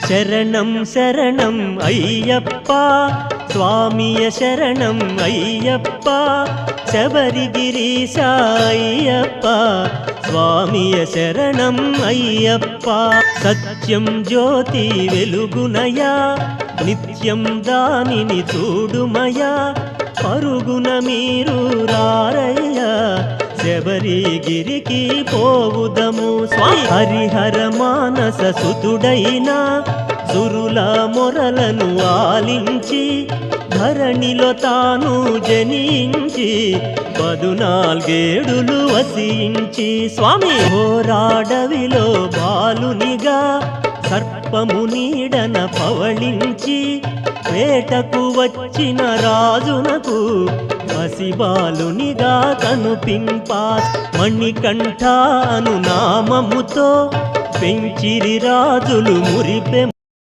శరణం శరణం అయ్యప్ప స్వామియ శరణం అయ్యప్ప శబరిగిరీశ అయ్యప్ప స్వామియ శరణం అయ్యప్ప సత్యం జ్యోతి వెలుగునయా నిత్యం దానిని చూడుమయా పరుగున మీరు రారయ్యా శబరిగిరికి పోవుదము స్వామి హరిహర మానస సుతుడైనా సురుల మొరలను ఆలించి ధరణిలో తాను జనించి 14 వసించి స్వామి హోరాడవిలో బాలునిగా సర్పము నీడన పవళించి వేటకు వచ్చిన రాజునకు పసిబాలునిగా కనుపింపా మణికంఠ అను నామముతో పెంచిరి రాజులు మురిపె